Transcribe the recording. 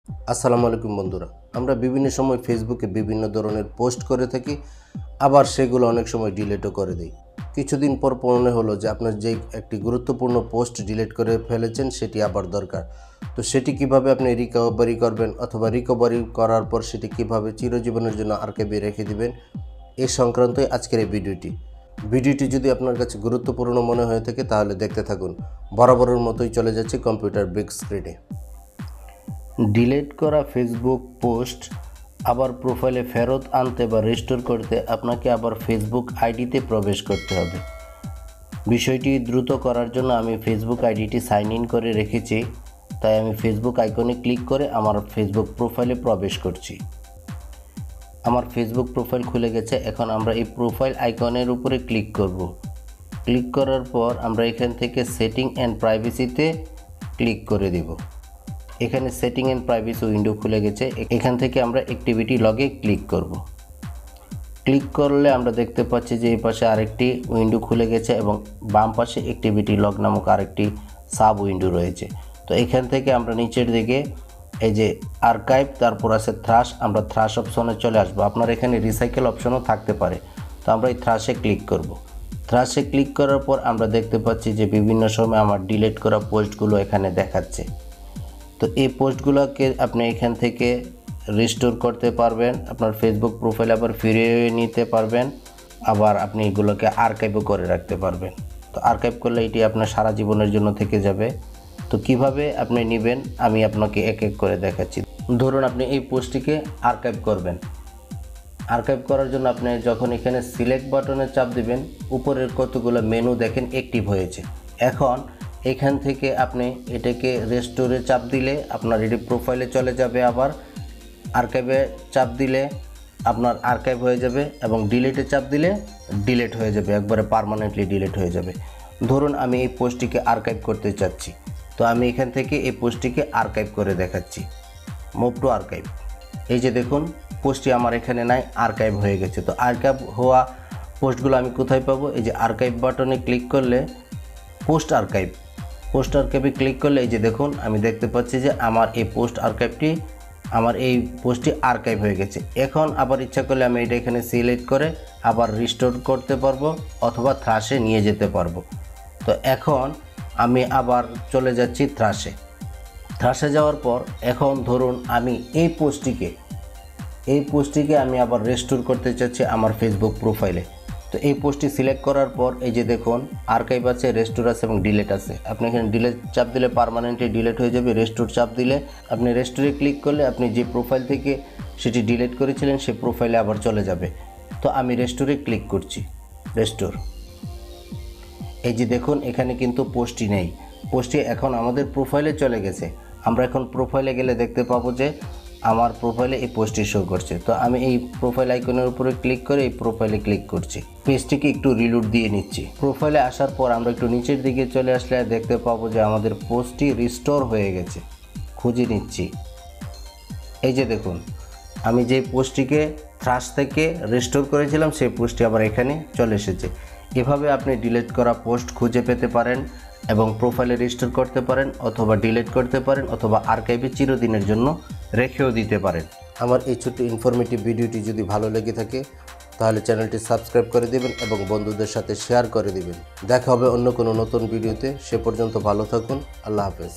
আসসালামু আলাইকুম বন্ধুরা, আমরা বিভিন্ন সময় ফেসবুকে বিভিন্ন ধরনের পোস্ট করে থাকি, আবার সেগুলো অনেক সময় ডিলিটও করে দিই। কিছুদিন পর মনে হলো যে আপনার যেই একটি গুরুত্বপূর্ণ পোস্ট ডিলিট করে ফেলেছেন সেটি আবার দরকার। তো সেটি কিভাবে আপনি রিকভারি করবেন অথবা রিকভারি করার পর সেটি কিভাবে চিরজীবনের জন্য আর্কাইভে রেখে দিবেন, এ সংক্রান্তই আজকের এই ভিডিওটি যদি আপনার কাছে গুরুত্বপূর্ণ মনে হয়ে থাকে তাহলে দেখতে থাকুন। বরাবরের মতোই চলে যাচ্ছে কম্পিউটার বিগ স্ক্রিনে। ডিলিট করা ফেসবুক পোস্ট আবার প্রোফাইলে ফেরত আনতে বা রিস্টোর করতে আপনাকে আবার ফেসবুক আইডিতে প্রবেশ করতে হবে। বিষয়টি দ্রুত করার জন্য আমি ফেসবুক আইডিটি সাইন ইন করে রেখেছি, তাই আমি ফেসবুক আইকনে ক্লিক করে আমার ফেসবুক প্রোফাইলে প্রবেশ করছি। আমার ফেসবুক প্রোফাইল খুলে গেছে। এখন আমরা এই প্রোফাইল আইকনের উপরে ক্লিক করব। ক্লিক করার পর আমরা এখান থেকে সেটিং অ্যান্ড প্রাইভেসিতে ক্লিক করে দেব। এখানে সেটিং অ্যান্ড প্রাইভেসি উইন্ডো খুলে গেছে। এখান থেকে আমরা অ্যাক্টিভিটি লগে ক্লিক করব। ক্লিক করলে আমরা দেখতে পাচ্ছি যে এই পাশে আরেকটি উইন্ডো খুলে গেছে এবং বাম পাশে অ্যাক্টিভিটি লগ নামক আরেকটি সাব উইন্ডো রয়েছে। তো এখান থেকে আমরা নিচের দিকে এই যে আর্কাইভ, তারপর আছে থ্রাশ, আমরা থ্রাশ অপশনে চলে আসবো। আপনার এখানে রিসাইকেল অপশনও থাকতে পারে, তো আমরা এই থ্রাশে ক্লিক করব। থ্রাশে ক্লিক করার পর আমরা দেখতে পাচ্ছি যে বিভিন্ন সময় আমার ডিলিট করা পোস্টগুলো এখানে দেখাচ্ছে। তো এই পোস্টগুলোকে আপনি এখান থেকে রিস্টোর করতে পারবেন, আপনার ফেসবুক প্রোফাইল আবার ফিরিয়ে নিতে পারবেন, আবার আপনি এগুলোকে আর্কাইভও করে রাখতে পারবেন। তো আর্কাইভ করলে এটি আপনার সারা জীবনের জন্য থেকে যাবে। তো কিভাবে আপনি নেবেন আমি আপনাকে এক এক করে দেখাচ্ছি। ধরুন আপনি এই পোস্টটিকে আর্কাইভ করবেন। আর্কাইভ করার জন্য আপনি যখন এখানে সিলেক্ট বাটনে চাপ দিবেন, উপরের কতগুলো মেনু দেখেন অ্যাক্টিভ হয়েছে। এখন এখান থেকে আপনি এটাকে রেস্টোরে চাপ দিলে আপনার এটি প্রোফাইলে চলে যাবে, আবার আর্কাইভে চাপ দিলে আপনার আর্কাইভ হয়ে যাবে এবং ডিলিটে চাপ দিলে ডিলিট হয়ে যাবে, একবারে পার্মানেন্টলি ডিলিট হয়ে যাবে। ধরুন আমি এই পোস্টটিকে আর্কাইভ করতে চাচ্ছি, তো আমি এখান থেকে এই পোস্টটিকে আর্কাইভ করে দেখাচ্ছি। Move to archive. এই যে দেখুন পোস্টটি আমার এখানে নাই, আর্কাইভ হয়ে গেছে। তো আর্কাইভ হওয়া পোস্টগুলো আমি কোথায় পাবো? এই যে আর্কাইভ বাটনে ক্লিক করলে পোস্ট আর্কাইভে ক্লিক করলে এই যে দেখুন আমি দেখতে পাচ্ছি যে আমার এই পোস্টটি আর্কাইভ হয়ে গেছে। এখন আবার ইচ্ছা করলে আমি এটা এখানে সিলেক্ট করে আবার রিস্টোর করতে পারবো অথবা থ্রাশে নিয়ে যেতে পারবো। তো এখন আমি আবার চলে যাচ্ছি থ্রাশে যাওয়ার পর এখন ধরুন আমি এই পোস্টটিকে আমি আবার রেস্টোর করতে চাচ্ছি আমার ফেসবুক প্রোফাইলে। তো এই পোস্টটি সিলেক্ট করার পর এই যে দেখুন আর্কাইভ আছে, রেস্টোর আছে এবং ডিলিট আছে। আপনি এখানে ডিলিট চাপ দিলে পার্মানেন্টলি ডিলিট হয়ে যাবে। রেস্টোর চাপ দিলে আপনি রেস্টোরে ক্লিক করলে আপনি যে প্রোফাইল থেকে সেটি ডিলিট করেছিলেন সেই প্রোফাইলে আবার চলে যাবে। তো আমি রেস্টোরে ক্লিক করছি, রেস্টোর। এই যে দেখুন এখানে কিন্তু পোস্টটি নেই, পোস্টটি এখন আমাদের প্রোফাইলে চলে গেছে। আমরা এখন প্রোফাইলে গেলে দেখতে পাবো যে আমার প্রোফাইলে এই পোস্টটি শো করছে। তো আমি এই প্রোফাইল আইকনের উপরে ক্লিক করে এই প্রোফাইলে ক্লিক করছি। পেজটিকে একটু রিলোড দিয়ে নিচ্ছি। প্রোফাইলে আসার পর আমরা একটু নিচের দিকে চলে আসলে দেখতে পাবো যে আমাদের পোস্টটি রিস্টোর হয়ে গেছে। খুঁজে নিচ্ছি। এই যে দেখুন আমি যে পোস্টটিকে থ্রাশ থেকে রিস্টোর করেছিলাম সেই পোস্টটি আবার এখানে চলে এসেছে। এভাবে আপনি ডিলিট করা পোস্ট খুঁজে পেতে পারেন এবং প্রোফাইলে রিস্টোর করতে পারেন অথবা ডিলিট করতে পারেন অথবা আর্কাইভে চিরদিনের জন্য রেখেও দিতে পারেন। আমার এই ছোট্ট ইনফরমেটিভ ভিডিওটি যদি ভালো লেগে থাকে তাহলে চ্যানেলটি সাবস্ক্রাইব করে দেবেন এবং বন্ধুদের সাথে শেয়ার করে দেবেন। দেখা হবে অন্য কোনো নতুন ভিডিওতে। সে পর্যন্ত ভালো থাকুন। আল্লাহ হাফেজ।